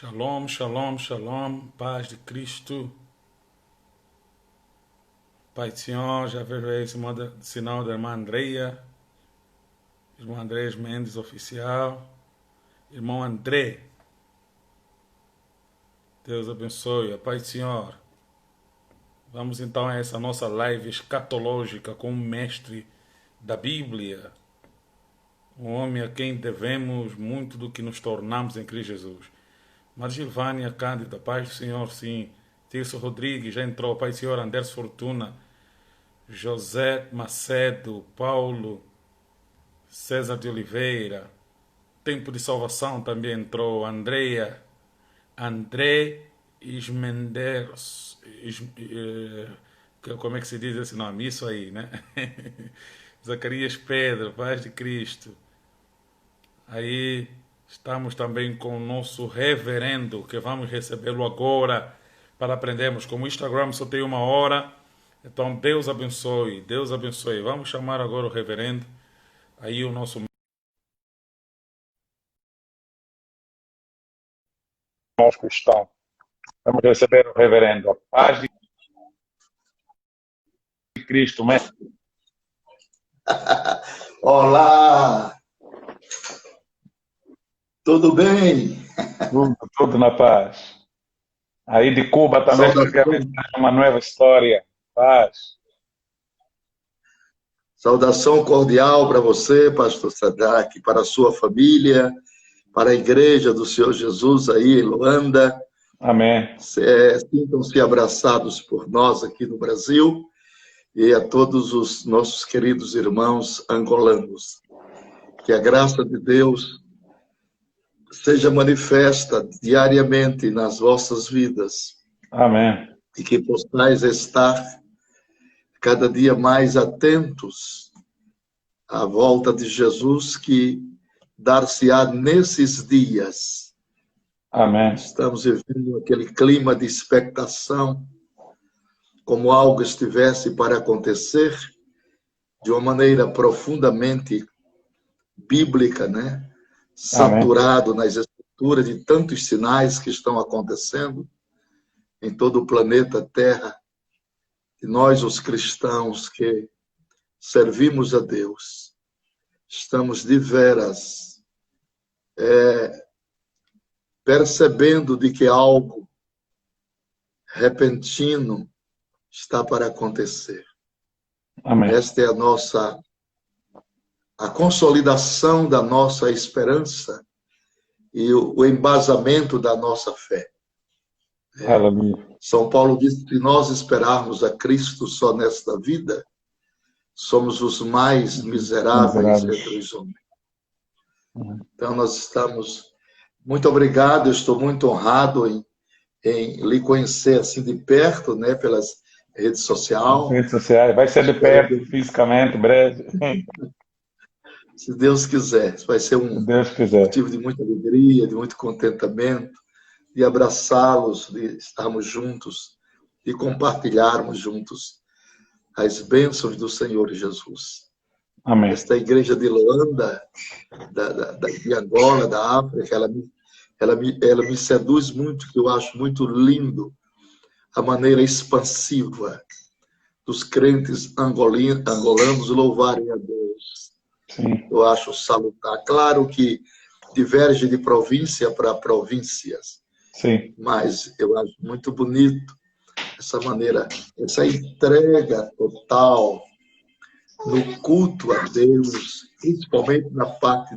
Shalom, shalom, shalom, paz de Cristo. Pai do Senhor, já vejo aí esse sinal da irmã Andreia, irmão Andrés Mendes oficial, irmão André. Deus abençoe, a paz do Senhor. Vamos então a essa nossa live escatológica com o mestre da Bíblia, um homem a quem devemos muito do que nos tornamos em Cristo Jesus. Mas Gilvânia Cândida, paz do Senhor, sim. Tirso Rodrigues já entrou, paz do Senhor, Anderson Fortuna, José Macedo, Paulo, César de Oliveira, Tempo de Salvação também entrou, André Ismenders, como é que se diz esse nome? Isso aí, né? Zacarias Pedro, paz de Cristo. Aí estamos também com o nosso reverendo, que vamos recebê-lo agora para aprendermos. Como o Instagram só tem 1 hora, então Deus abençoe, Deus abençoe. Vamos chamar agora o reverendo, aí o nosso cristão. Vamos receber o reverendo. A paz de Cristo, mestre. Olá! Tudo bem? Tudo na paz. Aí de Cuba também praticamente uma nova história. Paz. Saudação cordial para você, pastor Sadak, para a sua família, para a igreja do Senhor Jesus aí em Luanda. Amém. Sintam-se abraçados por nós aqui no Brasil e a todos os nossos queridos irmãos angolanos. Que a graça de Deus seja manifesta diariamente nas vossas vidas. Amém. E que possais estar cada dia mais atentos à volta de Jesus, que dar-se-á nesses dias. Amém. Estamos vivendo aquele clima de expectação, como algo estivesse para acontecer, de uma maneira profundamente bíblica, né? Saturado nas escrituras de tantos sinais que estão acontecendo em todo o planeta Terra. E nós, os cristãos que servimos a Deus, estamos de veras percebendo de que algo repentino está para acontecer. Amém. Esta é a consolidação da nossa esperança e o embasamento da nossa fé. São Paulo diz que se nós esperarmos a Cristo só nesta vida, somos os mais miseráveis entre os homens. Então nós estamos... Muito obrigado, eu estou muito honrado em lhe conhecer assim de perto, né, pelas redes sociais. Redes sociais, vai ser de perto, fisicamente, breve. Se Deus quiser, vai ser um motivo de muita alegria, de muito contentamento, de abraçá-los, de estarmos juntos, de compartilharmos juntos as bênçãos do Senhor Jesus. Amém. Esta igreja de Luanda, de Angola, da África, ela me seduz muito, que eu acho muito lindo a maneira expansiva dos crentes angolanos louvarem a Deus. Sim. Eu acho salutar. Claro que diverge de província para províncias. Sim. Mas eu acho muito bonito essa maneira, essa entrega total no culto a Deus, principalmente na parte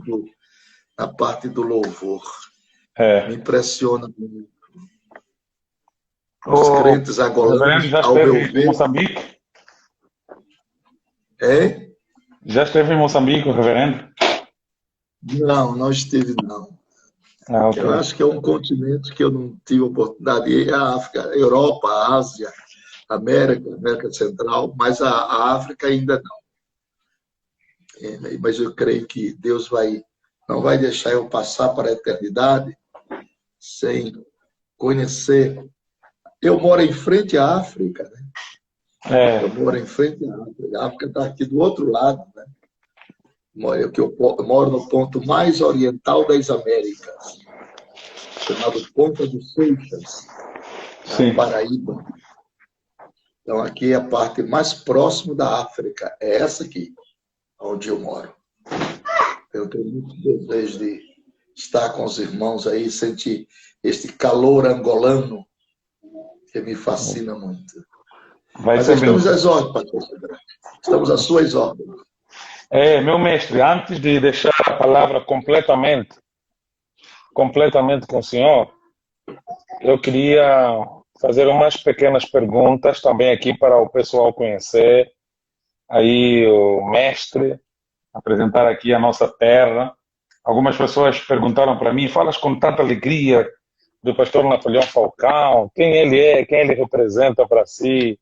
do louvor. Me impressiona muito. Os crentes angolanos, ao meu ver... em Moçambique? É? Já esteve em Moçambique, o reverendo? Não estive, não. Okay. Eu acho que é um continente que eu não tive oportunidade de ir. A África, a Europa, a Ásia, a América Central, mas a África ainda não. Mas eu creio que Deus não vai deixar eu passar para a eternidade sem conhecer. Eu moro em frente à África, né? Eu moro em frente à África. A África está aqui do outro lado, né? Eu moro no ponto mais oriental das Américas. chamado Ponta dos Seixas, na Paraíba. Então, aqui é a parte mais próxima da África. É essa aqui, onde eu moro. Eu tenho muito desejo de estar com os irmãos aí, sentir este calor angolano, que me fascina muito. Mas estamos às ordens, pastor Sodré. Estamos às suas ordens. Meu mestre, antes de deixar a palavra completamente com o senhor, eu queria fazer umas pequenas perguntas também aqui para o pessoal conhecer aí o mestre, apresentar aqui a nossa terra. Algumas pessoas perguntaram para mim, falas com tanta alegria do pastor Napoleão Falcão, quem ele é, quem ele representa para si.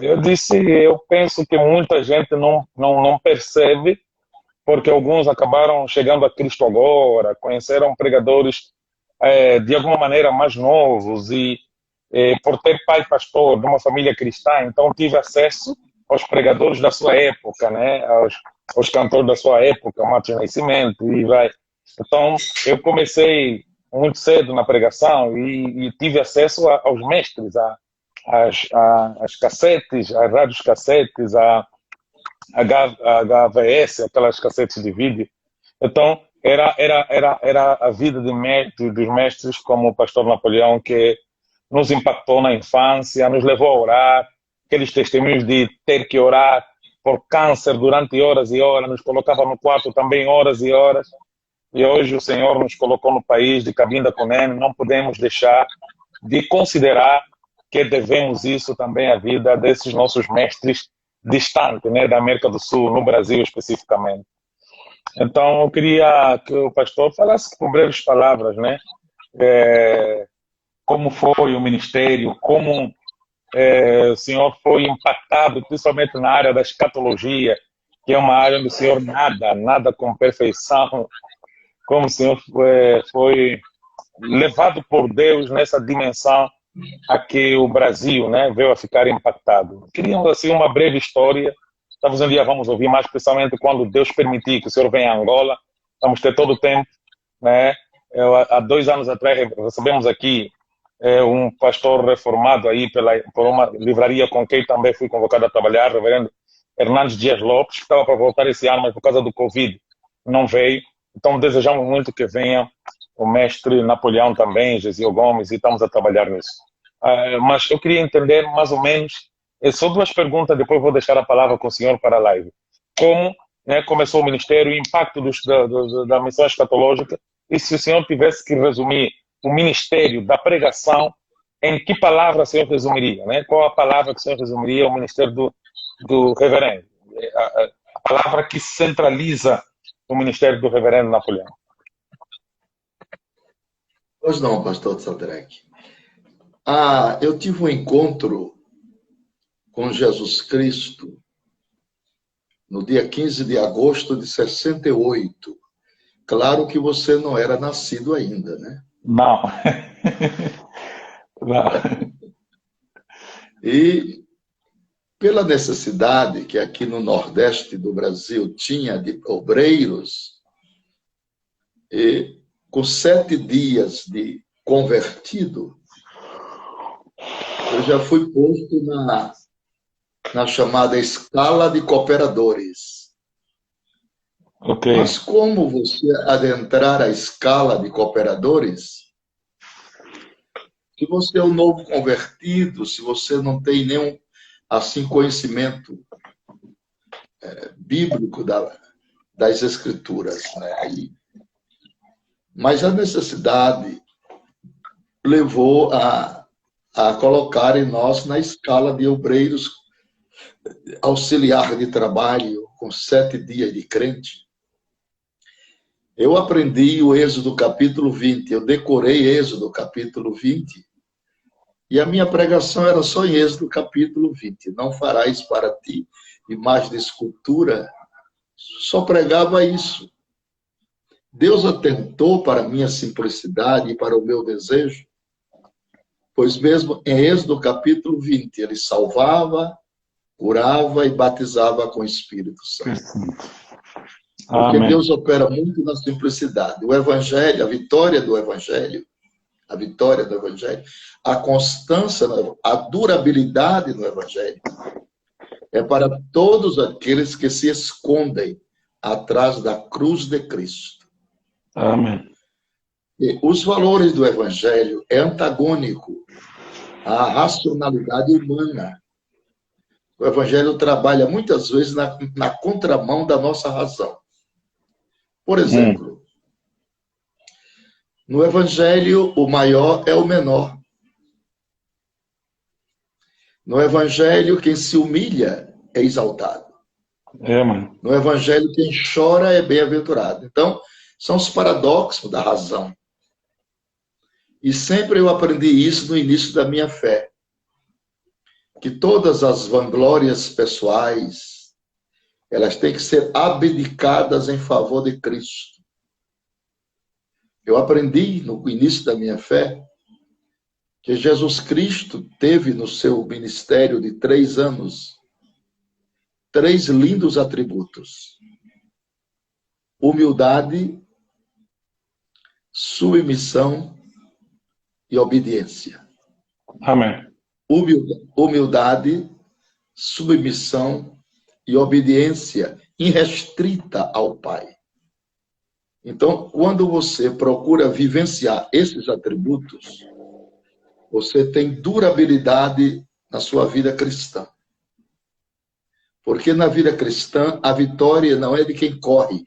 Eu disse, eu penso que muita gente não percebe, porque alguns acabaram chegando a Cristo agora, conheceram pregadores de alguma maneira mais novos e por ter pai pastor de uma família cristã, então tive acesso aos pregadores da sua época, né? aos cantores da sua época, Martin Nascimento, e vai. Então, eu comecei muito cedo na pregação e tive acesso aos mestres, às cassetes, às rádios cassetes, a HVS, aquelas cassetes de vídeo. Então, era a vida dos mestres como o pastor Napoleão, que nos impactou na infância, nos levou a orar, aqueles testemunhos de ter que orar por câncer durante horas e horas, nos colocava no quarto também horas e horas. E hoje o Senhor nos colocou no país de Cabinda Cunene, não podemos deixar de considerar que devemos isso também à vida desses nossos mestres distantes, né, da América do Sul, no Brasil especificamente. Então, eu queria que o pastor falasse com breves palavras, né, como foi o ministério, como o senhor foi impactado, principalmente na área da escatologia, que é uma área onde o senhor nada com perfeição, como o senhor foi levado por Deus nessa dimensão a que o Brasil, né, veio a ficar impactado. Queríamos assim uma breve história. Talvez um dia vamos ouvir mais, especialmente quando Deus permitir que o senhor venha a Angola. Vamos ter todo o tempo, né? Há 2 anos atrás recebemos aqui um pastor reformado aí por uma livraria com quem também fui convocado a trabalhar, reverendo Hernandes Dias Lopes, que estava para voltar esse ano, mas por causa do Covid não veio. Então desejamos muito que venha o mestre Napoleão também, Gesio Gomes, e estamos a trabalhar nisso. Mas eu queria entender mais ou menos, só 2 perguntas, depois vou deixar a palavra com o senhor para a live. Como, né, começou o ministério, o impacto da missão escatológica, e se o senhor tivesse que resumir o ministério da pregação, em que palavra o senhor resumiria? Né? Qual a palavra que o senhor resumiria o ministério do reverendo? A palavra que centraliza o ministério do reverendo Napoleão. Pois não, pastor Sadrec. Eu tive um encontro com Jesus Cristo no dia 15 de agosto de 68. Claro que você não era nascido ainda, né? Não. Não. E pela necessidade que aqui no Nordeste do Brasil tinha de obreiros, e com 7 dias de convertido, eu já fui posto na chamada escala de cooperadores. Okay. Mas como você adentrar a escala de cooperadores, se você é um novo convertido, se você não tem nenhum assim conhecimento bíblico das Escrituras, né? Mas a necessidade levou a colocar em nós na escala de obreiros auxiliar de trabalho com 7 dias de crente. Eu aprendi o Êxodo capítulo 20, eu decorei Êxodo capítulo 20, e a minha pregação era só em Êxodo capítulo 20. Não farás para ti imagem de escultura. Só pregava isso. Deus atentou para a minha simplicidade e para o meu desejo, pois mesmo em Êxodo capítulo 20, ele salvava, curava e batizava com o Espírito Santo. Porque Amém. Deus opera muito na simplicidade. O Evangelho, a vitória do Evangelho, a vitória do Evangelho, a constância, a durabilidade do Evangelho, é para todos aqueles que se escondem atrás da cruz de Cristo. Amém. E os valores do Evangelho é antagônico à racionalidade humana. O Evangelho trabalha muitas vezes na contramão da nossa razão. Por exemplo, no Evangelho, o maior é o menor. No Evangelho, quem se humilha é exaltado. Mano. No Evangelho, quem chora é bem-aventurado. Então, são os paradoxos da razão. E sempre eu aprendi isso no início da minha fé. Que todas as vanglórias pessoais, elas têm que ser abdicadas em favor de Cristo. Eu aprendi no início da minha fé que Jesus Cristo teve no seu ministério de 3 anos 3 lindos atributos: humildade, submissão e obediência. Amém. Humildade, submissão e obediência irrestrita ao Pai. Então, quando você procura vivenciar esses atributos, você tem durabilidade na sua vida cristã. Porque na vida cristã, a vitória não é de quem corre,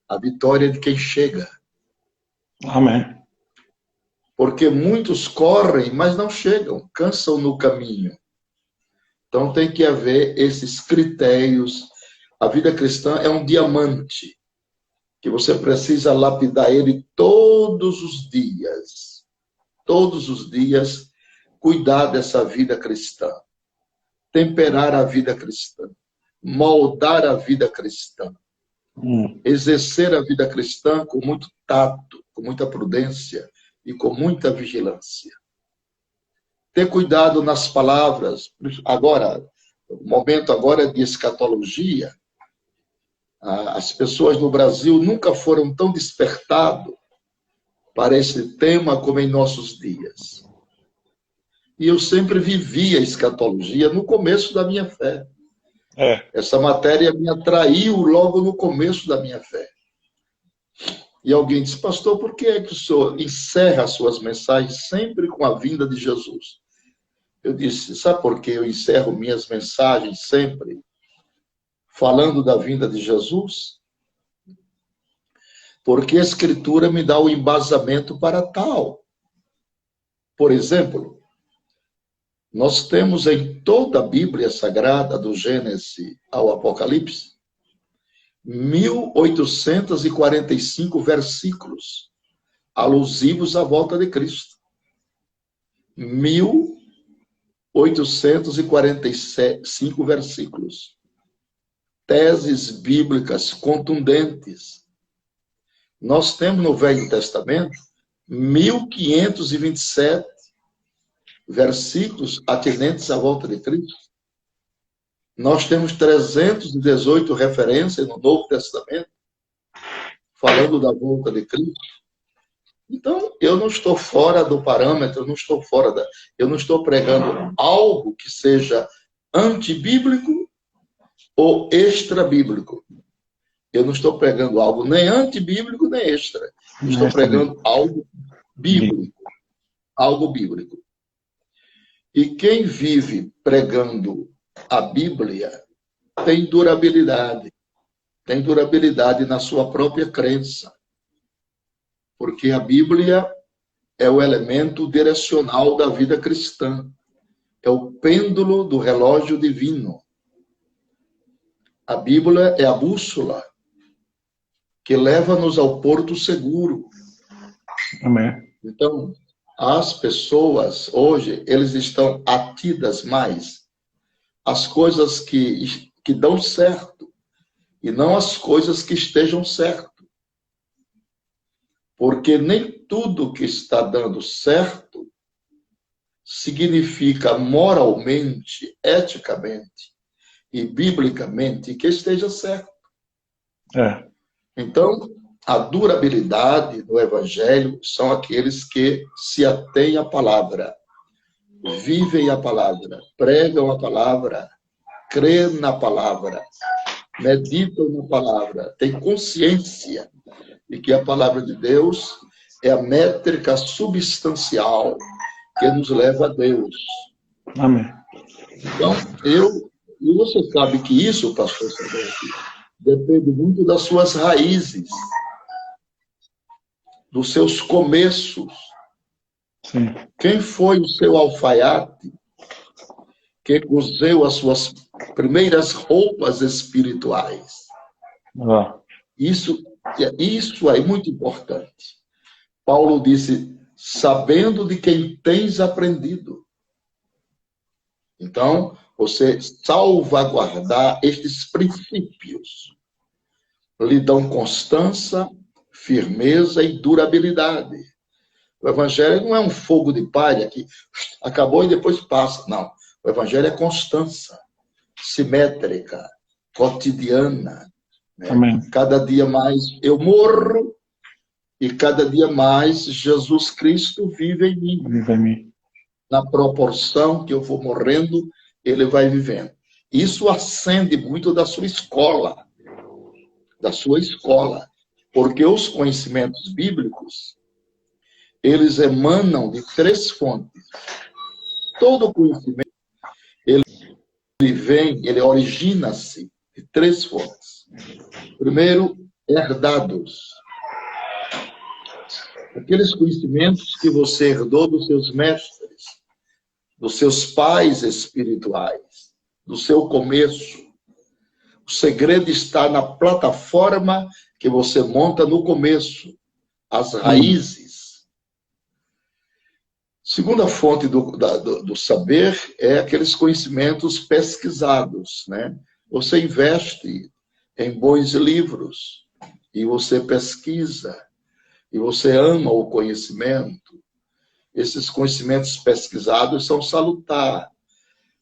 a vitória é de quem chega. Amém. Porque muitos correm, mas não chegam, cansam no caminho. Então tem que haver esses critérios. A vida cristã é um diamante, que você precisa lapidar ele todos os dias. Todos os dias, cuidar dessa vida cristã. Temperar a vida cristã. Moldar a vida cristã. Exercer a vida cristã com muito tato, com muita prudência e com muita vigilância. Ter cuidado nas palavras. Agora, o momento agora é de escatologia. As pessoas no Brasil nunca foram tão despertadas para esse tema como em nossos dias. E eu sempre vivi a escatologia no começo da minha fé. Essa matéria me atraiu logo no começo da minha fé. E alguém disse: pastor, por que é que o senhor encerra as suas mensagens sempre com a vinda de Jesus? Eu disse: sabe por que eu encerro minhas mensagens sempre falando da vinda de Jesus? Porque a Escritura me dá o embasamento para tal. Por exemplo, nós temos em toda a Bíblia Sagrada, do Gênesis ao Apocalipse, 1845 versículos alusivos à volta de Cristo. 1845 versículos. Teses bíblicas contundentes. Nós temos no Velho Testamento 1527 versículos atinentes à volta de Cristo. Nós temos 318 referências no Novo Testamento falando da volta de Cristo. Então, eu não estou fora do parâmetro, eu não estou pregando algo que seja antibíblico ou extra-bíblico. Eu não estou pregando algo nem antibíblico, nem extra. Eu estou pregando algo bíblico. Algo bíblico. E quem vive pregando a Bíblia tem durabilidade. Tem durabilidade na sua própria crença. Porque a Bíblia é o elemento direcional da vida cristã. É o pêndulo do relógio divino. A Bíblia é a bússola que leva-nos ao porto seguro. Amém. Então, as pessoas, hoje, eles estão atidas mais às coisas que dão certo e não às coisas que estejam certo. Porque nem tudo que está dando certo significa moralmente, eticamente e biblicamente que esteja certo. Então, a durabilidade do Evangelho são aqueles que se atêm à palavra, vivem a palavra, pregam a palavra, creem na palavra, meditam na palavra, têm consciência de que a palavra de Deus é a métrica substancial que nos leva a Deus. Amém. Então, e você sabe que isso, pastor Sabetti, depende muito das suas raízes, dos seus começos. Sim. Quem foi o seu alfaiate que cozeu as suas primeiras roupas espirituais? Isso é muito importante. Paulo disse, sabendo de quem tens aprendido. Então, você salvaguardar estes princípios lhe dão constância, firmeza e durabilidade. O Evangelho não é um fogo de palha que acabou e depois passa. Não. O Evangelho é constância, simétrica, cotidiana. Né? Amém. Cada dia mais eu morro e cada dia mais Jesus Cristo vive em mim. Vive em mim. Na proporção que eu vou morrendo, ele vai vivendo. Isso acende muito da sua escola. Porque os conhecimentos bíblicos, eles emanam de 3 fontes. Todo conhecimento, ele origina-se de 3 fontes. Primeiro, herdados. Aqueles conhecimentos que você herdou dos seus mestres, dos seus pais espirituais, do seu começo. O segredo está na plataforma que você monta no começo, as raízes. Segunda fonte do saber é aqueles conhecimentos pesquisados, né? Você investe em bons livros e você pesquisa e você ama o conhecimento. Esses conhecimentos pesquisados são salutares.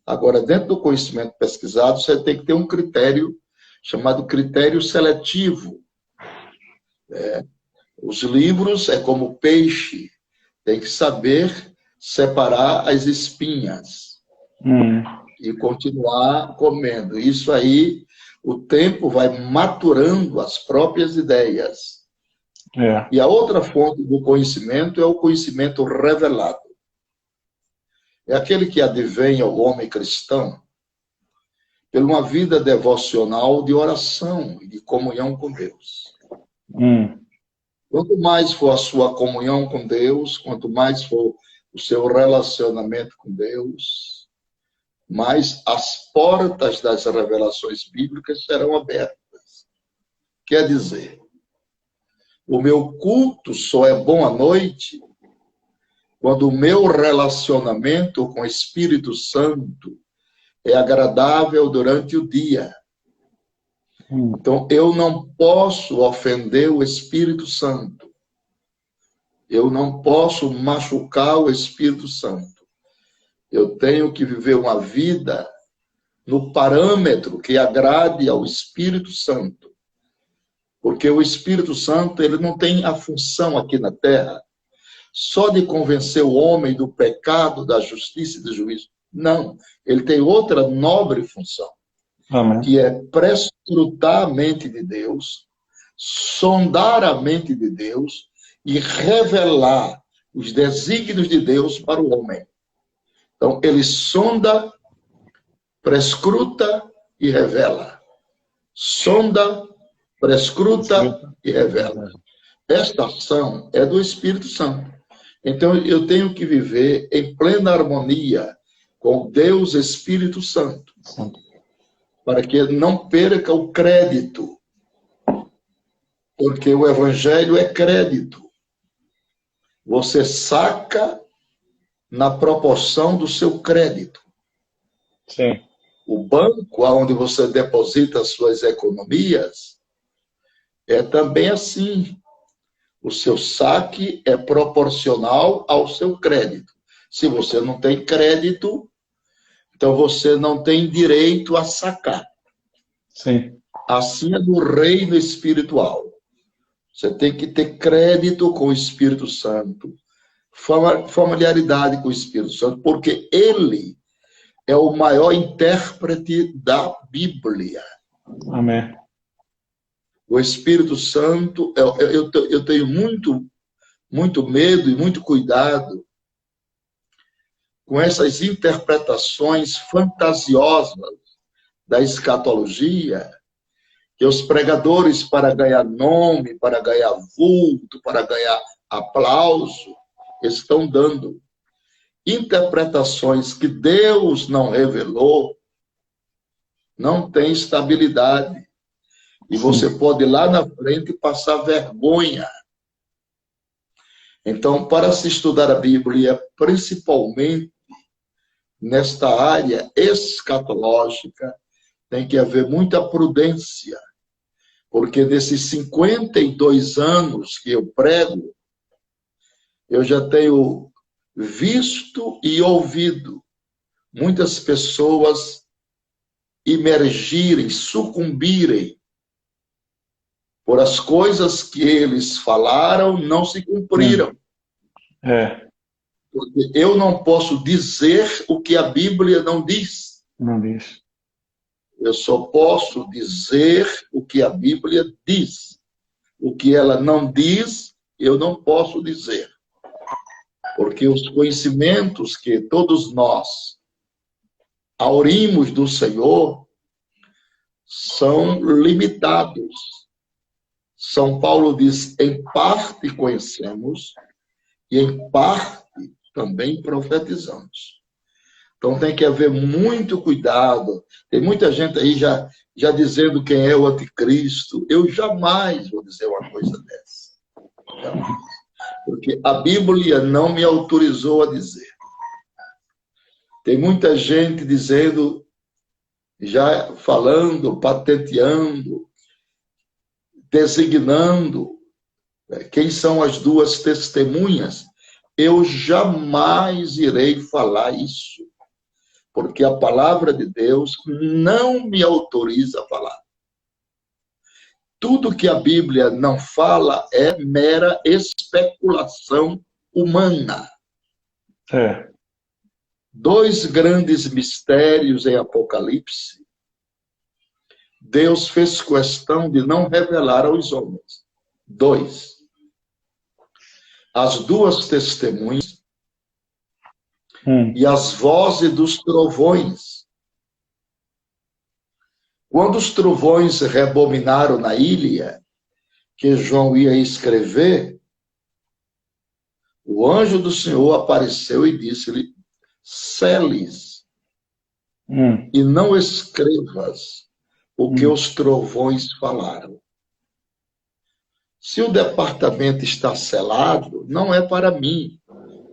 Agora, dentro do conhecimento pesquisado, você tem que ter um critério chamado critério seletivo. Os livros é como peixe, tem que saber separar as espinhas e continuar comendo. Isso aí, o tempo vai maturando as próprias ideias. E a outra fonte do conhecimento é o conhecimento revelado. É aquele que advém ao homem cristão por uma vida devocional de oração e de comunhão com Deus. Quanto mais for a sua comunhão com Deus, quanto mais for o seu relacionamento com Deus, mais as portas das revelações bíblicas serão abertas. Quer dizer, o meu culto só é bom à noite quando o meu relacionamento com o Espírito Santo é agradável durante o dia. Então, eu não posso ofender o Espírito Santo. Eu não posso machucar o Espírito Santo. Eu tenho que viver uma vida no parâmetro que agrade ao Espírito Santo. Porque o Espírito Santo, ele não tem a função aqui na Terra só de convencer o homem do pecado, da justiça e do juízo. Não. Ele tem outra nobre função. Amém. Que é prescrutar a mente de Deus, sondar a mente de Deus e revelar os desígnios de Deus para o homem. Então, ele sonda, prescruta e revela. Sonda, prescruta e revela. Esta ação é do Espírito Santo. Então, eu tenho que viver em plena harmonia com Deus Espírito Santo, para que não perca o crédito, porque o Evangelho é crédito. Você saca na proporção do seu crédito. Sim. O banco, onde você deposita as suas economias, é também assim. O seu saque é proporcional ao seu crédito. Se você não tem crédito, então você não tem direito a sacar. Sim. Assim é no reino espiritual. Você tem que ter crédito com o Espírito Santo, familiaridade com o Espírito Santo, porque ele é o maior intérprete da Bíblia. Amém. O Espírito Santo, eu tenho muito medo e muito cuidado com essas interpretações fantasiosas da escatologia, que os pregadores, para ganhar nome, para ganhar vulto, para ganhar aplauso, estão dando. Interpretações que Deus não revelou, não tem estabilidade. E você pode ir lá na frente passar vergonha. Então, para se estudar a Bíblia, principalmente nesta área escatológica, tem que haver muita prudência. Porque desses 52 anos que eu prego, eu já tenho visto e ouvido muitas pessoas imergirem, sucumbirem por as coisas que eles falaram não se cumpriram. Porque eu não posso dizer o que a Bíblia não diz. Não diz. Eu só posso dizer o que a Bíblia diz. O que ela não diz, eu não posso dizer. Porque os conhecimentos que todos nós aurimos do Senhor são limitados. São Paulo diz, em parte conhecemos e em parte também profetizamos. Então tem que haver muito cuidado. Tem muita gente aí já dizendo quem é o anticristo. Eu jamais vou dizer uma coisa dessa. Jamais. Porque a Bíblia não me autorizou a dizer. Tem muita gente dizendo, já falando, patenteando, designando quem são as duas testemunhas. Eu jamais irei falar isso, porque a palavra de Deus não me autoriza a falar. Tudo que a Bíblia não fala é mera especulação humana. Dois grandes mistérios em Apocalipse, Deus fez questão de não revelar aos homens. Dois. As duas testemunhas e as vozes dos trovões. Quando os trovões rebominaram na ilha, que João ia escrever, o anjo do Senhor apareceu e disse-lhe, seles, e não escrevas o que os trovões falaram. Se o departamento está selado, não é para mim,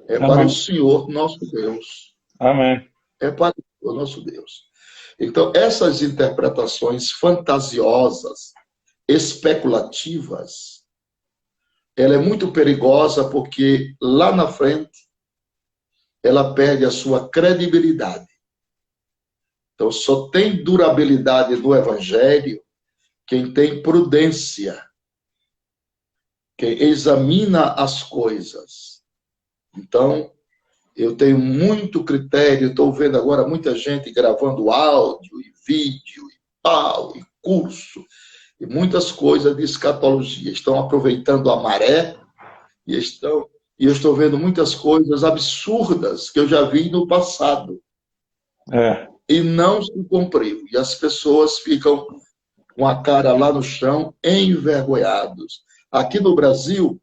é para o Senhor nosso Deus. Amém. É para o nosso Deus. Então, essas interpretações fantasiosas, especulativas, ela é muito perigosa porque lá na frente ela perde a sua credibilidade. Então, só tem durabilidade no Evangelho quem tem prudência, quem examina as coisas. Então, eu tenho muito critério, estou vendo agora muita gente gravando áudio e vídeo e pau e curso e muitas coisas de escatologia. Estão aproveitando a maré e eu estou vendo muitas coisas absurdas que eu já vi no passado. E não se cumpriu. E as pessoas ficam com a cara lá no chão, envergonhados. Aqui no Brasil,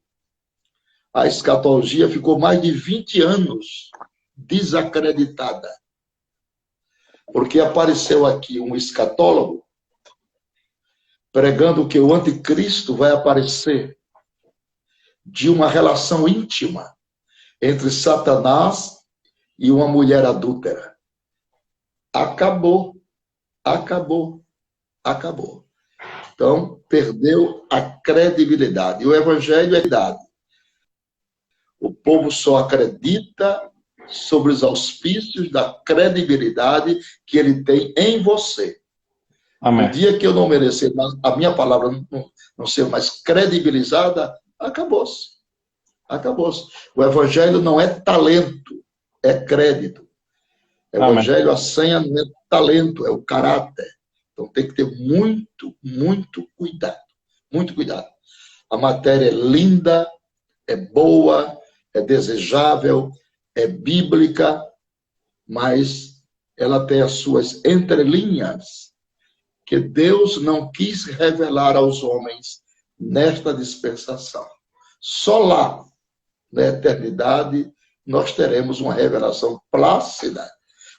a escatologia ficou mais de 20 anos desacreditada. Porque apareceu aqui um escatólogo pregando que o anticristo vai aparecer de uma relação íntima entre Satanás e uma mulher adúltera. Acabou. Então, perdeu a credibilidade. E o Evangelho é verdade. O povo só acredita sobre os auspícios da credibilidade que ele tem em você. O Amém. dia que eu não merecer, a minha palavra não ser mais credibilizada, acabou-se. Acabou-se. O evangelho não é talento, é crédito. O Amém. evangelho, a senha não é talento, é o caráter. Então tem que ter muito, muito cuidado. Muito cuidado. A matéria é linda, é boa, é desejável, é bíblica, mas ela tem as suas entrelinhas que Deus não quis revelar aos homens nesta dispensação. Só lá, na eternidade, nós teremos uma revelação plácida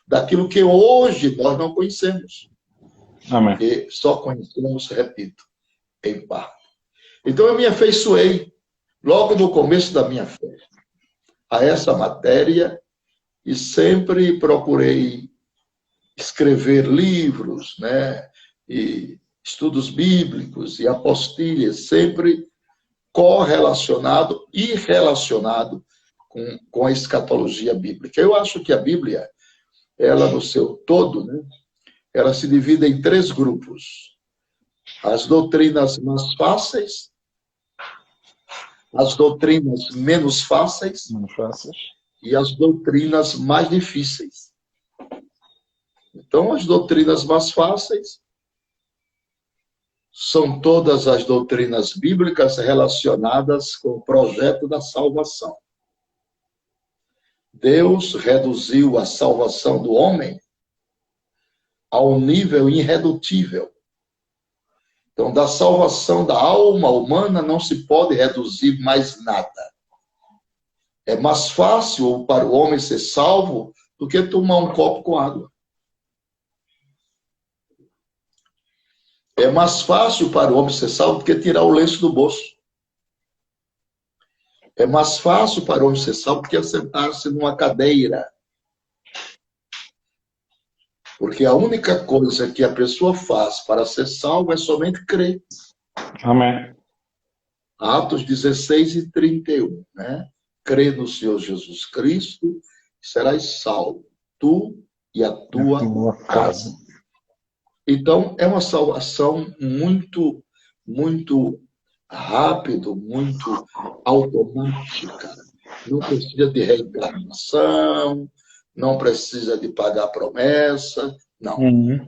daquilo que hoje nós não conhecemos. Amém. Que só conhecemos, repito, em parte. Então eu me afeiçoei, logo no começo da minha fé, a essa matéria e sempre procurei escrever livros, né? E estudos bíblicos e apostilhas, sempre correlacionado e relacionado com a escatologia bíblica. Eu acho que a Bíblia, ela no seu todo, né, ela se divide em 3 grupos. As doutrinas mais fáceis, as doutrinas menos fáceis Não faças. e as doutrinas mais difíceis. Então, as doutrinas mais fáceis são todas as doutrinas bíblicas relacionadas com o projeto da salvação. Deus reduziu a salvação do homem a um nível irredutível. Então, da salvação da alma humana não se pode reduzir mais nada. É mais fácil para o homem ser salvo do que tomar um copo com água. É mais fácil para o homem ser salvo do que tirar o lenço do bolso. É mais fácil para o homem ser salvo do que sentar-se numa cadeira. Porque a única coisa que a pessoa faz para ser salvo é somente crer. Amém. Atos 16 e 31, né? Crê no Senhor Jesus Cristo, serás salvo, tu e a tua casa. Então, é uma salvação muito, muito rápido, muito automática. Não precisa de reencarnação, não precisa de pagar promessa, não.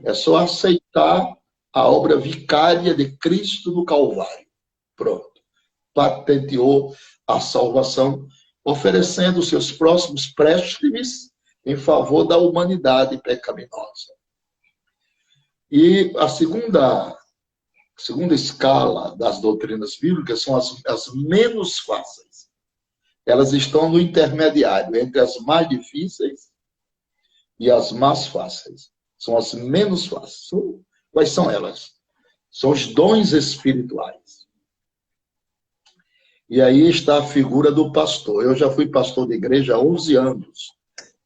É só aceitar a obra vicária de Cristo no Calvário. Pronto. Patenteou a salvação, oferecendo seus próximos préstimos em favor da humanidade pecaminosa. E a segunda escala das doutrinas bíblicas são as menos fáceis. Elas estão no intermediário, entre as mais difíceis e as mais fáceis. São as menos fáceis. Quais são elas? São os dons espirituais. E aí está a figura do pastor. Eu já fui pastor de igreja há 11 anos,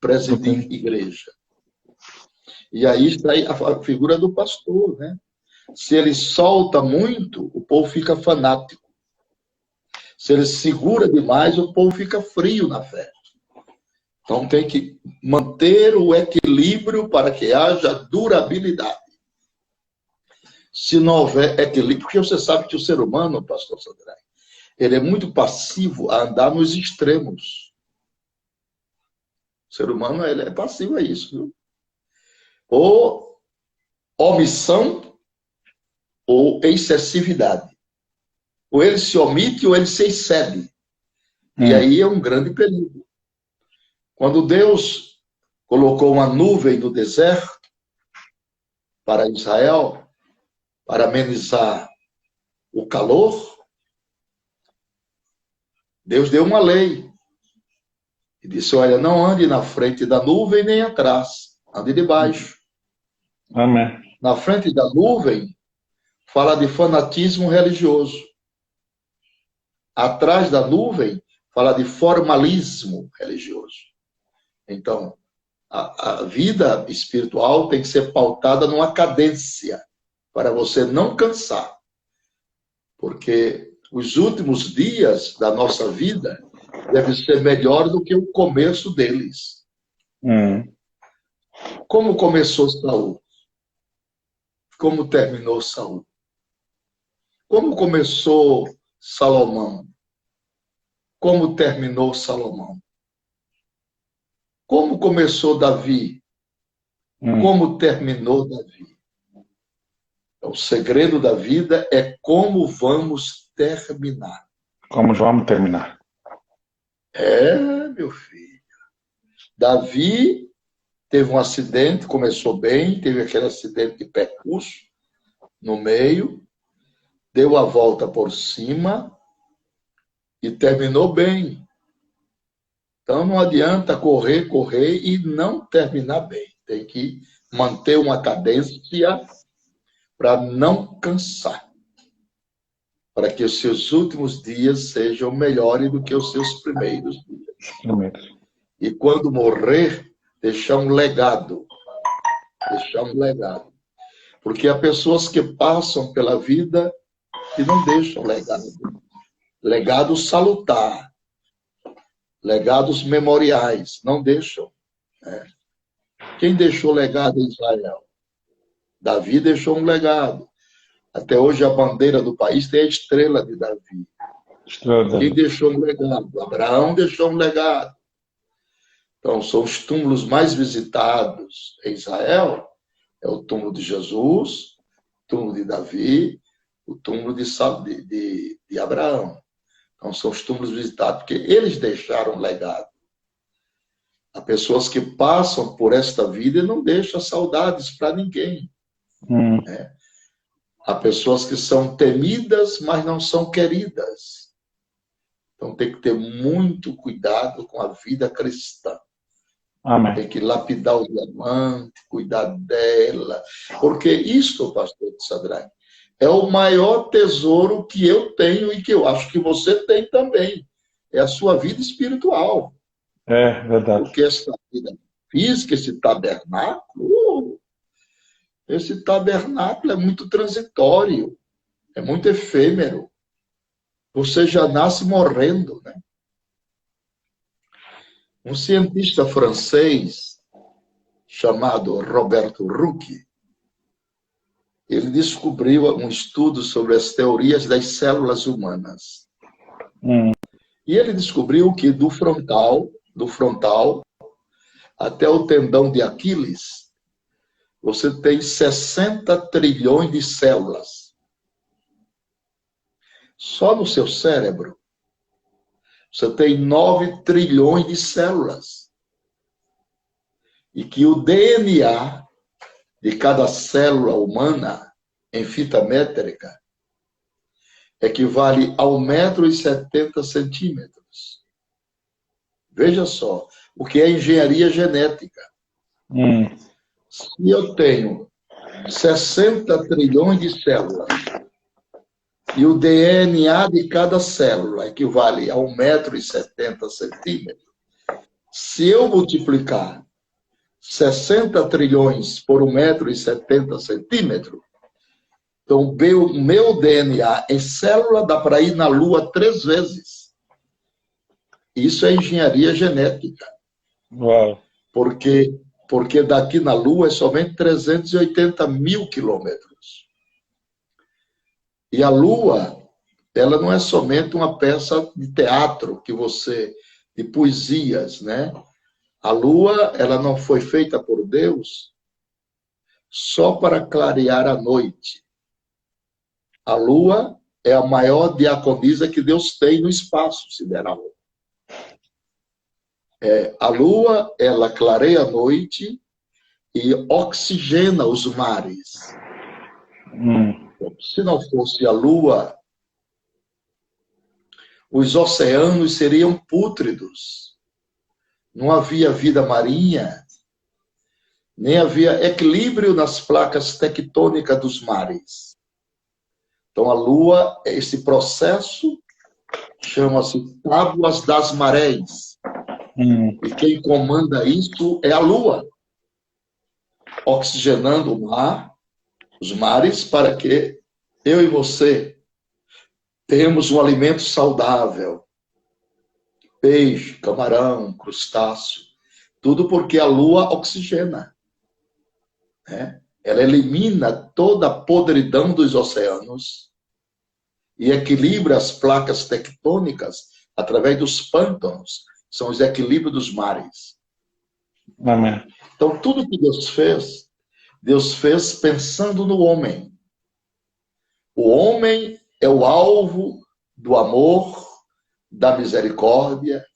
presidi igreja. E aí está a figura do pastor, né? Se ele solta muito, o povo fica fanático. Se ele segura demais, o povo fica frio na fé. Então tem que manter o equilíbrio para que haja durabilidade. Se não houver equilíbrio, porque você sabe que o ser humano, pastor Sandré, ele é muito passivo a andar nos extremos. O ser humano ele é passivo a isso, viu? Ou omissão ou excessividade. Ou ele se omite ou ele se excede. E aí é um grande perigo. Quando Deus colocou uma nuvem no deserto para Israel, para amenizar o calor, Deus deu uma lei. E disse, olha, não ande na frente da nuvem nem atrás, ande debaixo. Amém. Na frente da nuvem, fala de fanatismo religioso. Atrás da nuvem, fala de formalismo religioso. Então, a vida espiritual tem que ser pautada numa cadência, para você não cansar. Porque os últimos dias da nossa vida devem ser melhor do que o começo deles. Como começou Saul? como terminou Saul? Como começou Salomão? Como terminou Salomão? Como começou Davi? Como terminou Davi? O segredo da vida é como vamos terminar. Como vamos terminar? Meu filho. Davi teve um acidente, começou bem, teve aquele acidente de percurso no meio, deu a volta por cima e terminou bem. Então não adianta correr e não terminar bem. Tem que manter uma cadência para não cansar. Para que os seus últimos dias sejam melhores do que os seus primeiros dias. E quando morrer, deixar um legado. Deixar um legado. Porque há pessoas que passam pela vida e não deixam legado. Legado salutar. Legados memoriais. Não deixam. Quem deixou legado em Israel? Davi deixou um legado. Até hoje a bandeira do país tem a estrela de Davi. Quem deixou um legado? Abraão deixou um legado. Então, são os túmulos mais visitados em Israel. É o túmulo de Jesus, o túmulo de Davi, o túmulo de Abraão. Então, são os túmulos visitados, porque eles deixaram um legado. Há pessoas que passam por esta vida e não deixam saudades para ninguém. Há pessoas que são temidas, mas não são queridas. Então, tem que ter muito cuidado com a vida cristã. Amém. Tem que lapidar o diamante, cuidar dela. Porque isto, pastor Sadraque, é o maior tesouro que eu tenho e que eu acho que você tem também. É a sua vida espiritual. É verdade. Porque essa vida física, esse tabernáculo é muito transitório, é muito efêmero. Você já nasce morrendo, né? Um cientista francês chamado Roberto Rucchi, ele descobriu um estudo sobre as teorias das células humanas. E ele descobriu que do frontal até o tendão de Aquiles, você tem 60 trilhões de células. Só no seu cérebro, você tem 9 trilhões de células. E que o DNA de cada célula humana, em fita métrica, equivale ao 1,70 m. Veja só, o que é engenharia genética. Se eu tenho 60 trilhões de células e o DNA de cada célula equivale a 1,70 m, se eu multiplicar 60 trilhões por 1,70 m, então o meu DNA em célula dá para ir na Lua 3 vezes. Isso é engenharia genética. Uau. Porque daqui na Lua é somente 380 mil quilômetros. E a Lua, ela não é somente uma peça de teatro de poesias, né? A Lua, ela não foi feita por Deus só para clarear a noite. A Lua é a maior diaconisa que Deus tem no espaço sideral. A Lua, ela clareia a noite e oxigena os mares. Se não fosse a Lua, os oceanos seriam pútridos. Não havia vida marinha, nem havia equilíbrio nas placas tectônicas dos mares. Então, a Lua, esse processo chama-se Tábuas das Marés. E quem comanda isso é a Lua, oxigenando o mar, os mares, para que eu e você tenhamos um alimento saudável. Peixe, camarão, crustáceo, tudo porque a Lua oxigena. ela elimina toda a podridão dos oceanos e equilibra as placas tectônicas através dos pântanos, são os equilíbrios dos mares. Amém. Então, tudo que Deus fez pensando no homem. O homem é o alvo do amor, da misericórdia,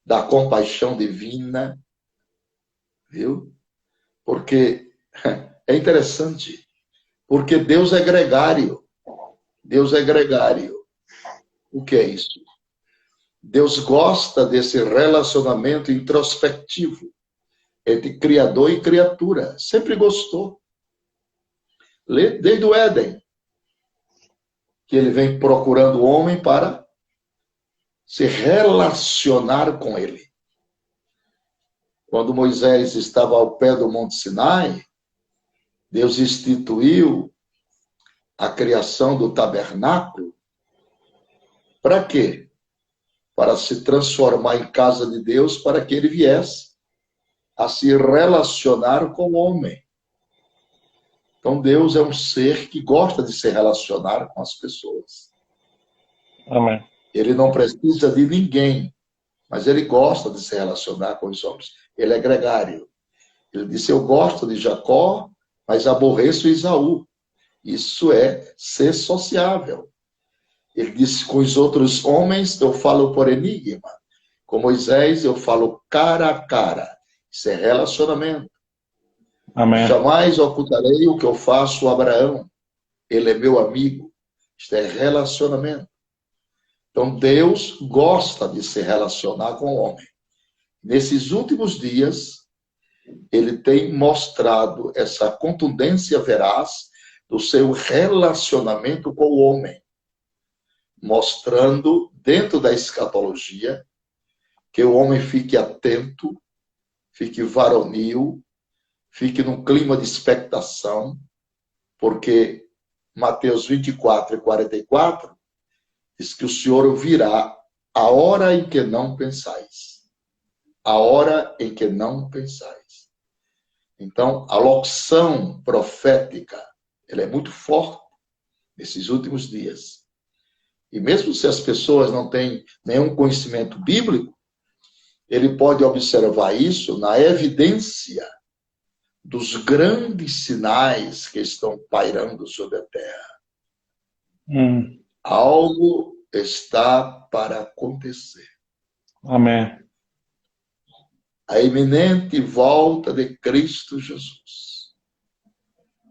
da compaixão divina, viu? Porque é interessante, porque Deus é gregário. Deus é gregário. O que é isso? Deus gosta desse relacionamento introspectivo entre Criador e criatura. Sempre gostou. Desde o Éden, que ele vem procurando o homem para se relacionar com ele. Quando Moisés estava ao pé do Monte Sinai, Deus instituiu a criação do tabernáculo. Para quê? Para se transformar em casa de Deus, para que ele viesse a se relacionar com o homem. Então, Deus é um ser que gosta de se relacionar com as pessoas. Amém. Ele não precisa de ninguém, mas ele gosta de se relacionar com os homens. Ele é gregário. Ele disse, eu gosto de Jacó, mas aborreço Esaú. Isso é ser sociável. Ele disse, com os outros homens eu falo por enigma. Com Moisés eu falo cara a cara. Isso é relacionamento. Amém. Jamais ocultarei o que eu faço a Abraão. Ele é meu amigo. Isto é relacionamento. Então, Deus gosta de se relacionar com o homem. Nesses últimos dias, ele tem mostrado essa contundência veraz do seu relacionamento com o homem. Mostrando, dentro da escatologia, que o homem fique atento, fique varonil, fique num clima de expectação, porque Mateus 24 e 44 diz que o Senhor virá a hora em que não pensais. A hora em que não pensais. Então, a locução profética, ela é muito forte nesses últimos dias. E mesmo se as pessoas não têm nenhum conhecimento bíblico, ele pode observar isso na evidência dos grandes sinais que estão pairando sobre a terra. Algo está para acontecer. Amém. A iminente volta de Cristo Jesus.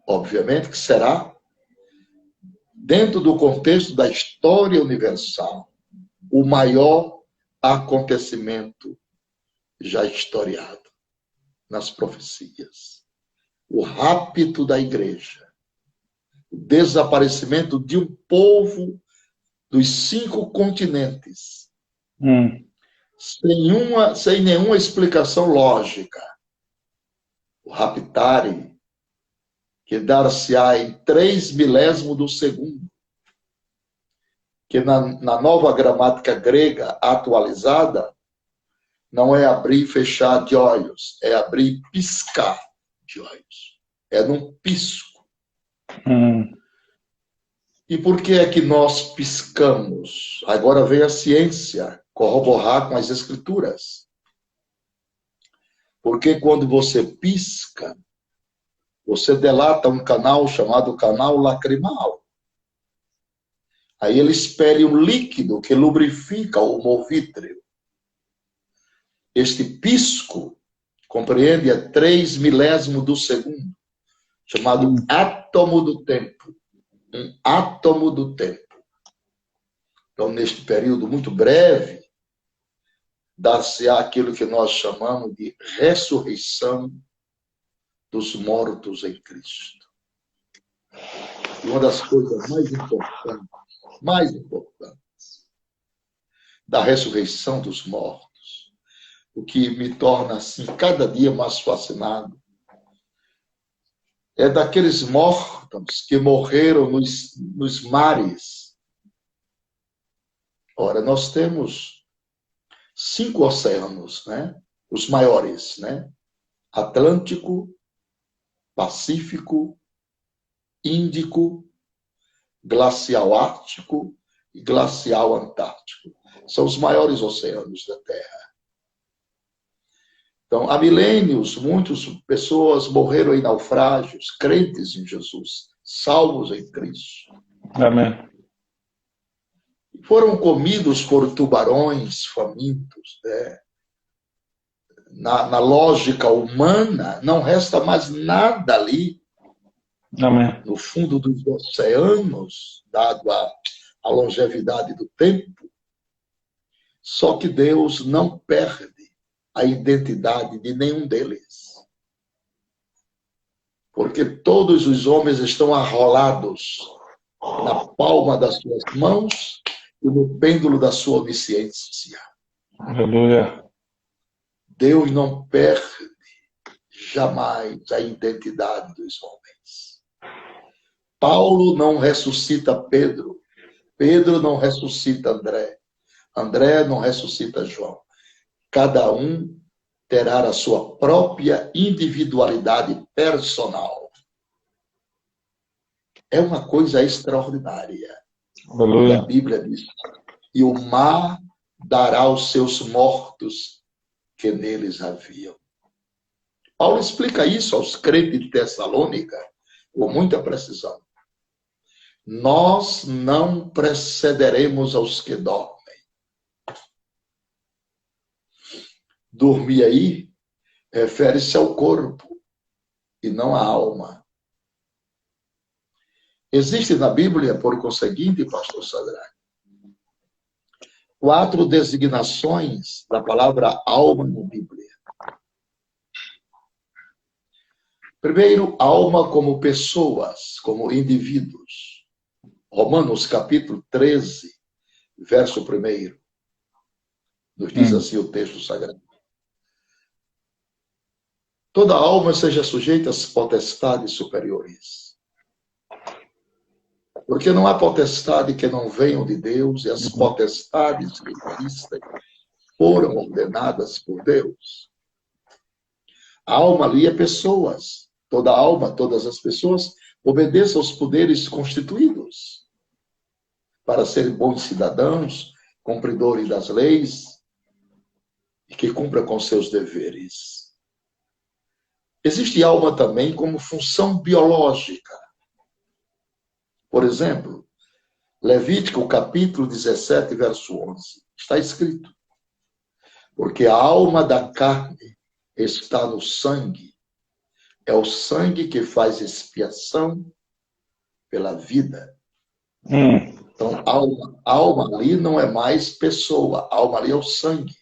Obviamente que será dentro do contexto da história universal, o maior acontecimento já historiado nas profecias. O rapto da igreja. O desaparecimento de um povo dos 5 continentes. Sem nenhuma explicação lógica. O raptare, que dar-se-á em 3 milésimos do segundo, que na nova gramática grega atualizada, não é abrir e fechar de olhos, é abrir e piscar de olhos. É num pisco. E por que é que nós piscamos? Agora vem a ciência corroborar com as escrituras. Porque quando você pisca, você delata um canal chamado canal lacrimal. Aí ele expele um líquido que lubrifica o humor-vítreo. Este pisco compreende a 3 milésimos do segundo, chamado átomo do tempo. Um átomo do tempo. Então, neste período muito breve, dar-se-á aquilo que nós chamamos de ressurreição dos mortos em Cristo. E uma das coisas mais importantes da ressurreição dos mortos, o que me torna assim cada dia mais fascinado, é daqueles mortos que morreram nos mares. Ora, nós temos 5 oceanos, né? Os maiores, né? Atlântico, Pacífico, Índico, glacial ártico e glacial antártico. São os maiores oceanos da Terra. Então, há milênios, muitas pessoas morreram em naufrágios, crentes em Jesus, salvos em Cristo. Amém. Foram comidos por tubarões famintos, né? Na lógica humana, não resta mais nada ali. Amém. No fundo dos oceanos, dado a longevidade do tempo. Só que Deus não perde a identidade de nenhum deles. Porque todos os homens estão arrolados na palma das suas mãos e no pêndulo da sua onisciência. Aleluia. Deus não perde jamais a identidade dos homens. Paulo não ressuscita Pedro. Pedro não ressuscita André. André não ressuscita João. Cada um terá a sua própria individualidade personal. É uma coisa extraordinária. Aleluia. E a Bíblia diz: e o mar dará aos seus mortos que neles haviam. Paulo explica isso aos crentes de Tessalônica com muita precisão. Nós não precederemos aos que dormem. Dormir aí refere-se ao corpo e não à alma. Existe na Bíblia, por conseguinte, pastor Sadraque, 4 designações da palavra alma na Bíblia. Primeiro, alma como pessoas, como indivíduos. Romanos capítulo 13, verso 1. Nos diz assim o texto sagrado. Toda alma seja sujeita às potestades superiores. Porque não há potestade que não venham de Deus, e as potestades que existem foram ordenadas por Deus. A alma ali é pessoas. Toda alma, todas as pessoas, obedeçam aos poderes constituídos para serem bons cidadãos, cumpridores das leis e que cumpram com seus deveres. Existe alma também como função biológica. Por exemplo, Levítico capítulo 17, verso 11. Está escrito: porque a alma da carne está no sangue. É o sangue que faz expiação pela vida. Então, alma ali não é mais pessoa. Alma ali é o sangue.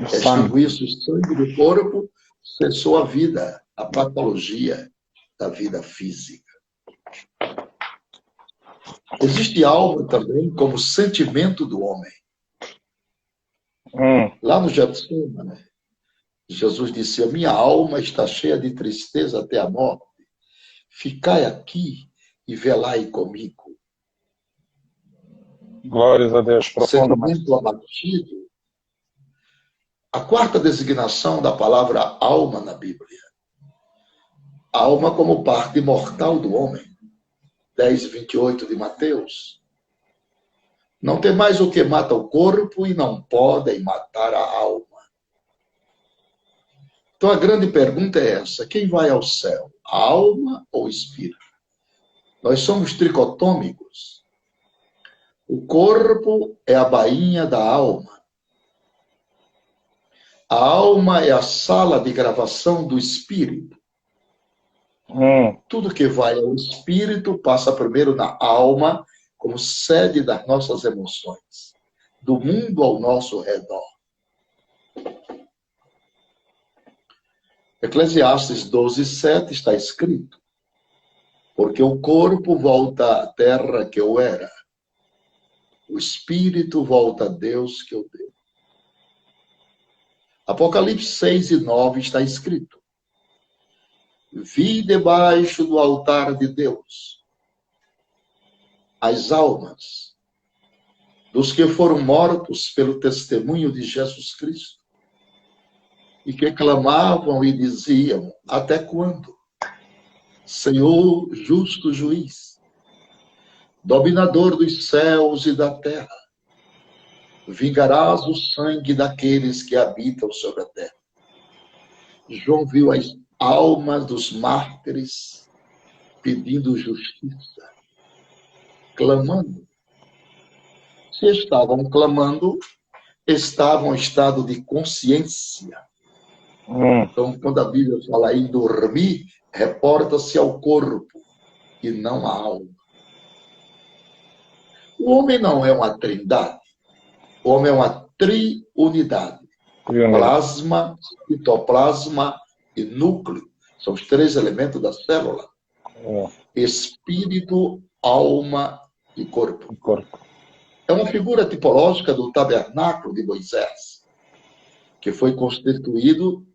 Extinguir-se o sangue do corpo, cessou a vida, a patologia da vida física. Existe alma também como sentimento do homem. Lá no Getsemane, Jesus disse: a minha alma está cheia de tristeza até a morte. Ficai aqui e velai comigo. Glórias a Deus. Sentimento abatido. A 4ª designação da palavra alma na Bíblia. Alma como parte mortal do homem. 10:28 de Mateus. Não tem mais o que mata o corpo e não podem matar a alma. Então a grande pergunta é essa: quem vai ao céu? A alma ou o espírito? Nós somos tricotômicos. O corpo é a bainha da alma. A alma é a sala de gravação do espírito. Tudo que vai ao espírito passa primeiro na alma, como sede das nossas emoções, do mundo ao nosso redor. Eclesiastes 12:7 está escrito: porque o corpo volta à terra que eu era, o espírito volta a Deus que eu dei. Apocalipse 6:9 está escrito: vi debaixo do altar de Deus as almas dos que foram mortos pelo testemunho de Jesus Cristo e que clamavam e diziam: até quando? Senhor justo juiz, dominador dos céus e da terra, vingarás o sangue daqueles que habitam sobre a terra. João viu as almas dos mártires pedindo justiça, clamando. Se estavam clamando, estavam em estado de consciência. Então, quando a Bíblia fala em dormir, reporta-se ao corpo e não à alma. O homem não é uma trindade. O homem é uma triunidade. Plasma, citoplasma e núcleo. São os 3 elementos da célula. Espírito, alma e corpo. É uma figura tipológica do tabernáculo de Moisés, que foi construído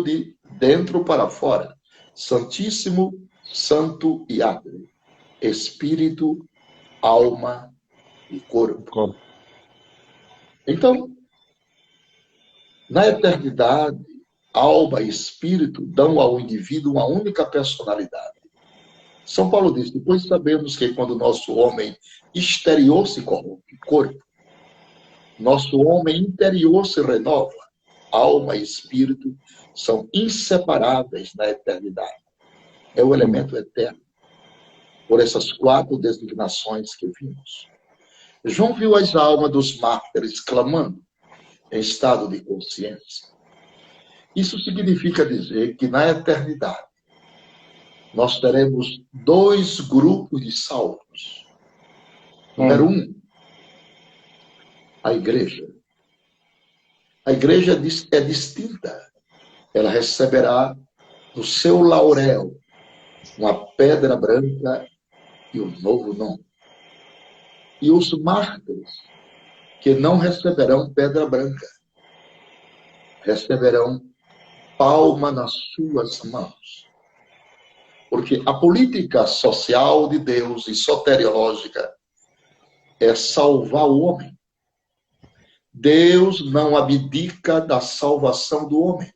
de dentro para fora. Santíssimo, santo e átrio. Espírito, alma e corpo. Então, na eternidade, alma e espírito dão ao indivíduo uma única personalidade. São Paulo diz, depois sabemos que quando nosso homem exterior se corrompe, corpo, nosso homem interior se renova, alma e espírito são inseparáveis na eternidade. É o elemento eterno, por essas 4 designações que vimos. João viu as almas dos mártires clamando em estado de consciência. Isso significa dizer que na eternidade nós teremos 2 grupos de salvos. Número 1, a igreja. A igreja é distinta. Ela receberá do seu laurel uma pedra branca e um novo nome. E os mártires, que não receberão pedra branca, receberão palma nas suas mãos. Porque a política social de Deus e soteriológica é salvar o homem. Deus não abdica da salvação do homem.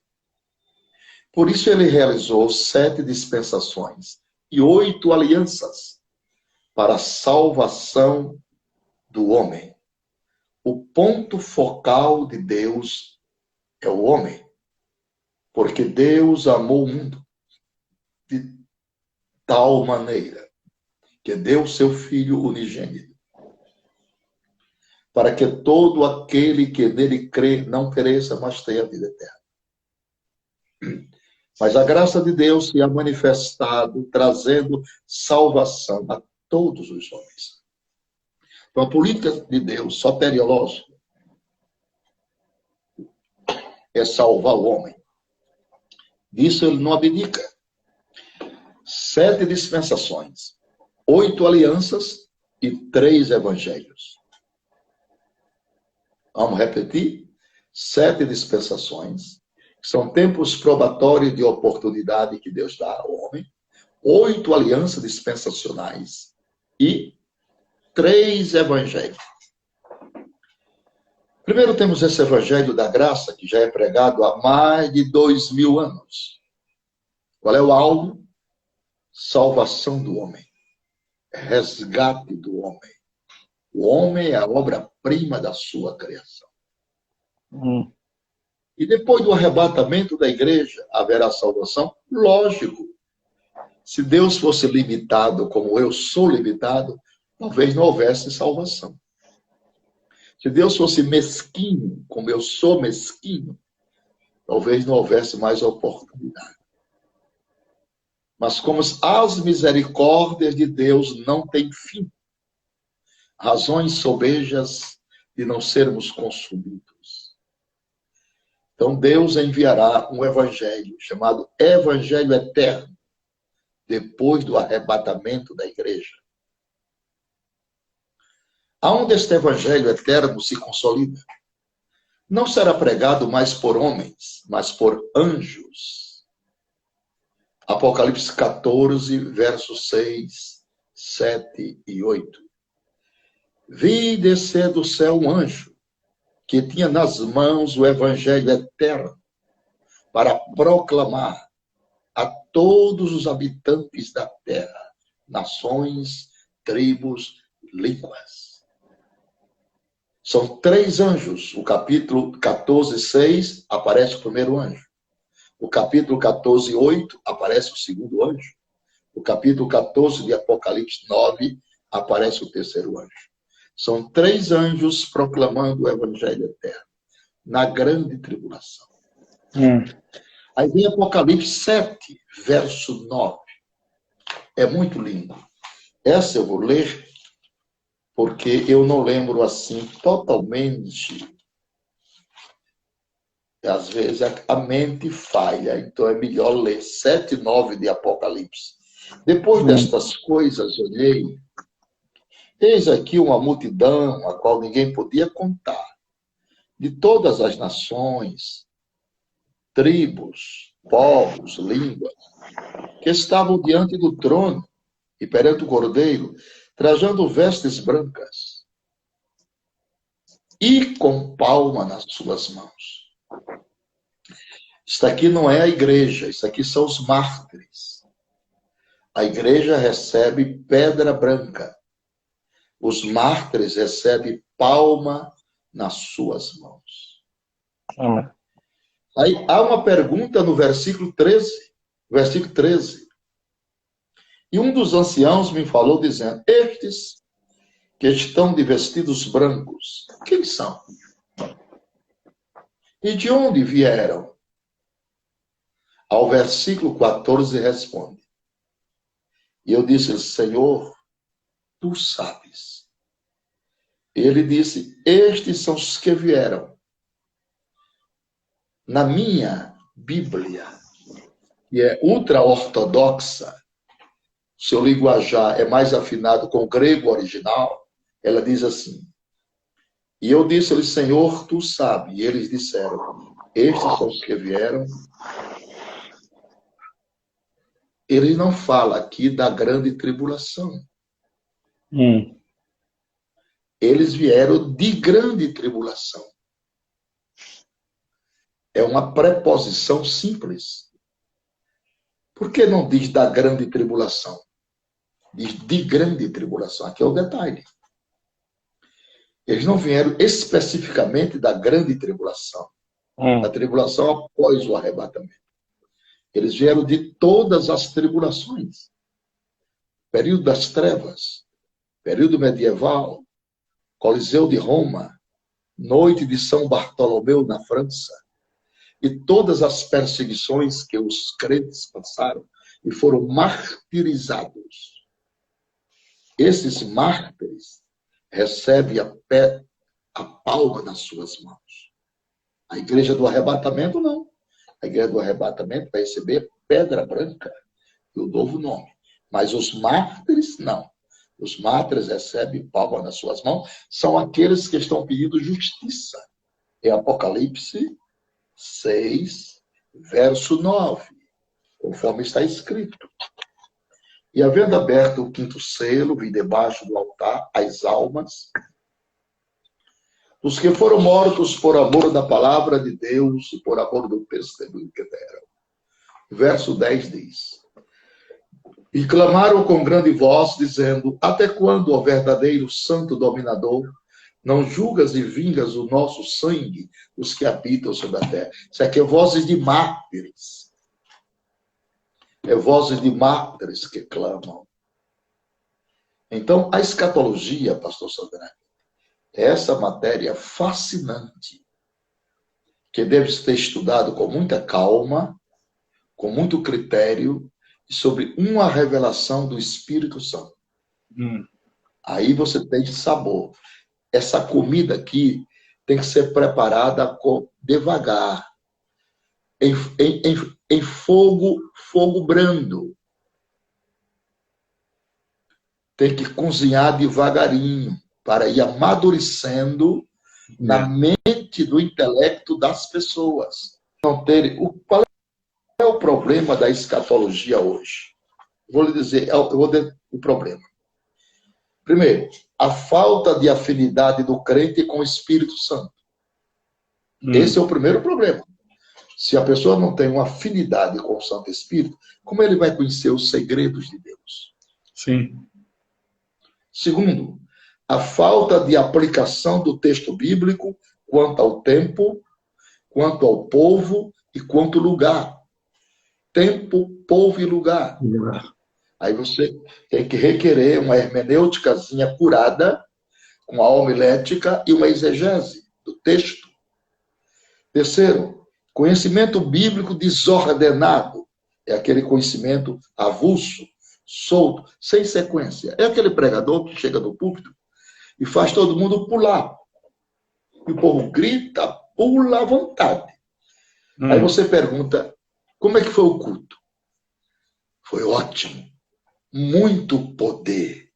Por isso ele realizou 7 dispensações e 8 alianças para a salvação do homem. O ponto focal de Deus é o homem. Porque Deus amou o mundo de tal maneira que deu seu Filho unigênito, para que todo aquele que nele crê não pereça, mas tenha vida eterna. Mas a graça de Deus se ha manifestado, trazendo salvação a todos os homens. Então, a política de Deus, soteriológica, é salvar o homem. Disso ele não abdica. 7 dispensações, 8 alianças e 3 evangelhos. Vamos repetir? 7 dispensações, que são tempos probatórios de oportunidade que Deus dá ao homem. 8 alianças dispensacionais e 3 evangelhos. Primeiro temos esse evangelho da graça, que já é pregado há mais de 2000 anos. Qual é o alvo? Salvação do homem. Resgate do homem. O homem é a obra-prima da sua criação. E depois do arrebatamento da igreja, haverá salvação? Lógico. Se Deus fosse limitado como eu sou limitado, talvez não houvesse salvação. Se Deus fosse mesquinho, como eu sou mesquinho, talvez não houvesse mais oportunidade. Mas como as misericórdias de Deus não têm fim, razões sobejas de não sermos consumidos. Então Deus enviará um evangelho chamado Evangelho Eterno, depois do arrebatamento da igreja. Aonde este evangelho eterno se consolida? Não será pregado mais por homens, mas por anjos. Apocalipse 14, versos 6, 7 e 8. Vi descer do céu um anjo, que tinha nas mãos o evangelho eterno, para proclamar a todos os habitantes da terra, nações, tribos, línguas. São 3 anjos. O capítulo 14:6 aparece o primeiro anjo. O capítulo 14:8 aparece o segundo anjo. O capítulo 14 de Apocalipse 9 aparece o terceiro anjo. São 3 anjos proclamando o evangelho eterno na grande tribulação. Aí vem Apocalipse 7, verso 9. É muito lindo. Essa eu vou ler porque eu não lembro assim totalmente. Às vezes a mente falha, então é melhor ler 7, 9 de Apocalipse. Depois destas coisas, olhei, eis aqui uma multidão a qual ninguém podia contar, de todas as nações, tribos, povos, línguas, que estavam diante do trono e perante o Cordeiro, trajando vestes brancas e com palma nas suas mãos. Isso aqui não é a igreja, isso aqui são os mártires. A igreja recebe pedra branca. Os mártires recebem palma nas suas mãos. Amém. Aí há uma pergunta no versículo 13. Versículo 13. E um dos anciãos me falou dizendo, estes que estão de vestidos brancos, quem são? E de onde vieram? Ao versículo 14 responde. E eu disse, Senhor, tu sabes. Ele disse, estes são os que vieram. Na minha Bíblia, que é ultra-ortodoxa, seu linguajar é mais afinado com o grego original, ela diz assim, e eu disse-lhe, Senhor, tu sabes. E eles disseram, estes são os que vieram. Ele não fala aqui da grande tribulação. Eles vieram de grande tribulação. É uma preposição simples. Por que não diz da grande tribulação? Diz de grande tribulação. Aqui é o detalhe. Eles não vieram especificamente da grande tribulação. Da tribulação após o arrebatamento. Eles vieram de todas as tribulações. Período das trevas, período medieval, Coliseu de Roma, noite de São Bartolomeu na França, e todas as perseguições que os crentes passaram e foram martirizados. Esses mártires recebem a palma nas suas mãos. A igreja do arrebatamento, não. A igreja do arrebatamento vai receber pedra branca e o novo nome. Mas os mártires, não. Os mártires recebem palma nas suas mãos, são aqueles que estão pedindo justiça. É Apocalipse 6, verso 9, conforme está escrito. E havendo aberto o 5º selo, vi debaixo do altar as almas dos que foram mortos por amor da palavra de Deus e por amor do testemunho que deram. Verso 10 diz, e clamaram com grande voz, dizendo, até quando, ó verdadeiro santo dominador, não julgas e vingas o nosso sangue, os que habitam sobre a terra? Isso aqui é vozes de mártires. É vozes de mártires que clamam. Então, a escatologia, pastor Sandré, é essa matéria fascinante, que deve ser estudado com muita calma, com muito critério, sobre uma revelação do Espírito Santo. Aí você tem sabor. Essa comida aqui tem que ser preparada devagar, em fogo brando. Tem que cozinhar devagarinho, para ir amadurecendo na mente, do intelecto das pessoas. Não ter... Qual é o problema da escatologia hoje? Vou lhe dizer, o problema. Primeiro, a falta de afinidade do crente com o Espírito Santo. Esse é o primeiro problema. Se a pessoa não tem uma afinidade com o Santo Espírito, como ele vai conhecer os segredos de Deus? Sim. Segundo, a falta de aplicação do texto bíblico quanto ao tempo, quanto ao povo e quanto ao lugar. Tempo, povo e lugar. Aí você tem que requerer uma hermenêuticazinha apurada, com a homilética e uma exegese do texto. Terceiro, conhecimento bíblico desordenado. É aquele conhecimento avulso, solto, sem sequência. É aquele pregador que chega no púlpito e faz todo mundo pular. E o povo grita, pula à vontade. Aí você pergunta, como é que foi o culto? Foi ótimo. Muito poder.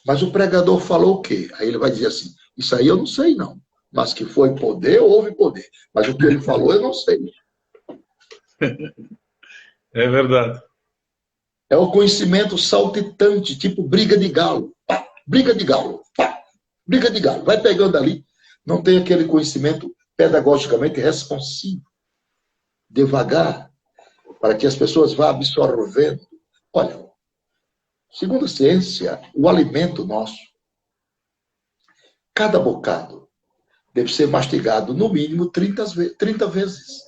Mas o pregador falou o quê? Aí ele vai dizer assim, isso aí eu não sei não. Mas que foi poder, houve poder. Mas o que ele falou eu não sei. É verdade. É o conhecimento saltitante, tipo briga de galo. Pá, briga de galo. Pá, briga de galo. Vai pegando ali. Não tem aquele conhecimento pedagogicamente responsivo. Devagar. Para que as pessoas vá absorvendo. Olha, segundo a ciência, o alimento nosso, cada bocado, deve ser mastigado no mínimo 30 vezes.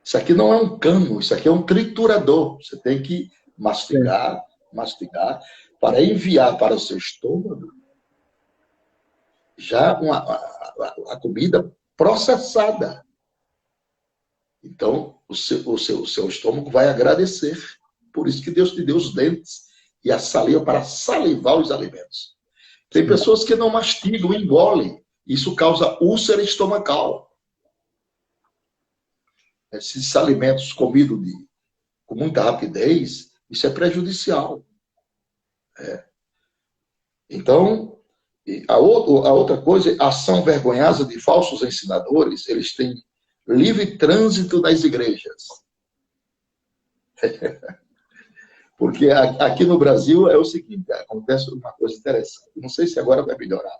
Isso aqui não é um cano, isso aqui é um triturador. Você tem que mastigar, mastigar, para enviar para o seu estômago já a comida processada. Então, o seu estômago vai agradecer. Por isso que Deus te deu os dentes e a saliva para salivar os alimentos. Tem pessoas que não mastigam, engolem. Isso causa úlcera estomacal. Esses alimentos comidos com muita rapidez, isso é prejudicial. Então, a outra coisa, a ação vergonhosa de falsos ensinadores, eles têm livre trânsito nas igrejas. Porque aqui no Brasil é o seguinte, acontece uma coisa interessante. Não sei se agora vai melhorar.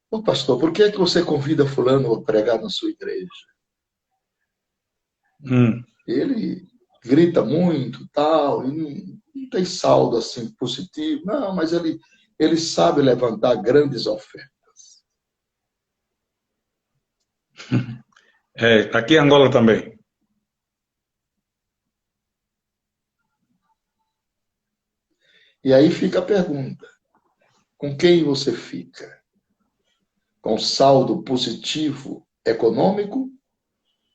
Ô pastor, por que é que você convida fulano a pregar na sua igreja? Ele grita muito, tal, e não tem saldo assim positivo. Não, mas ele sabe levantar grandes ofertas. Aqui em Angola também. E aí fica a pergunta, com quem você fica? Com saldo positivo econômico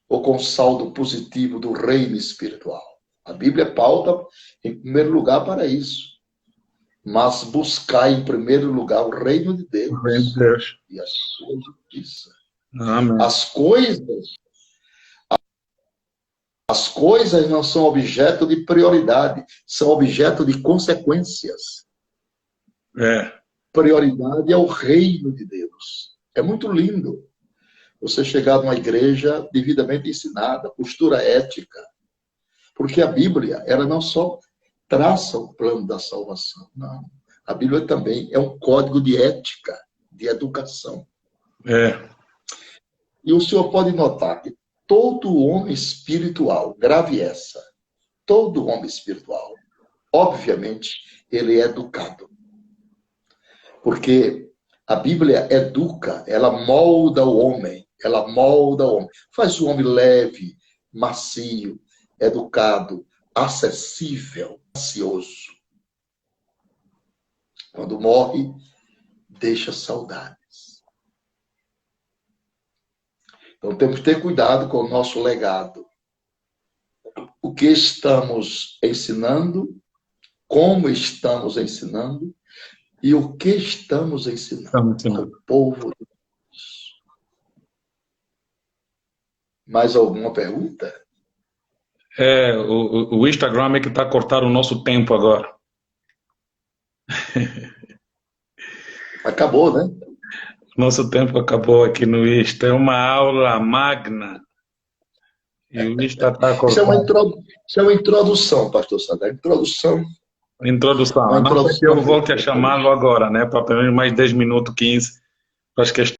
ou com saldo positivo do reino espiritual? A Bíblia pauta, em primeiro lugar, para isso. Mas buscar, em primeiro lugar, o reino de Deus, e a sua justiça. Amém. As coisas não são objeto de prioridade, são objeto de consequências. Prioridade é o reino de Deus. É muito lindo você chegar numa igreja devidamente ensinada, postura ética. Porque a Bíblia, ela não só traça o plano da salvação, não. A Bíblia também é um código de ética, de educação. E o senhor pode notar que todo homem espiritual, grave essa, todo homem espiritual, obviamente, ele é educado. Porque a Bíblia educa, ela molda o homem, faz o homem leve, macio, educado, acessível, ansioso. Quando morre, deixa saudades. Então temos que ter cuidado com o nosso legado. O que estamos ensinando, como estamos ensinando e o que estamos ensinando ao povo de Deus. Mais alguma pergunta? O Instagram é que está cortando o nosso tempo agora. Acabou, né? Nosso tempo acabou aqui no Insta. É uma aula magna. E o Insta está cortando. Isso é uma introdução, pastor Sandra. Introdução. Não sei que eu volte a chamá-lo agora, né? Para pelo menos mais 10 minutos, 15, para as questões.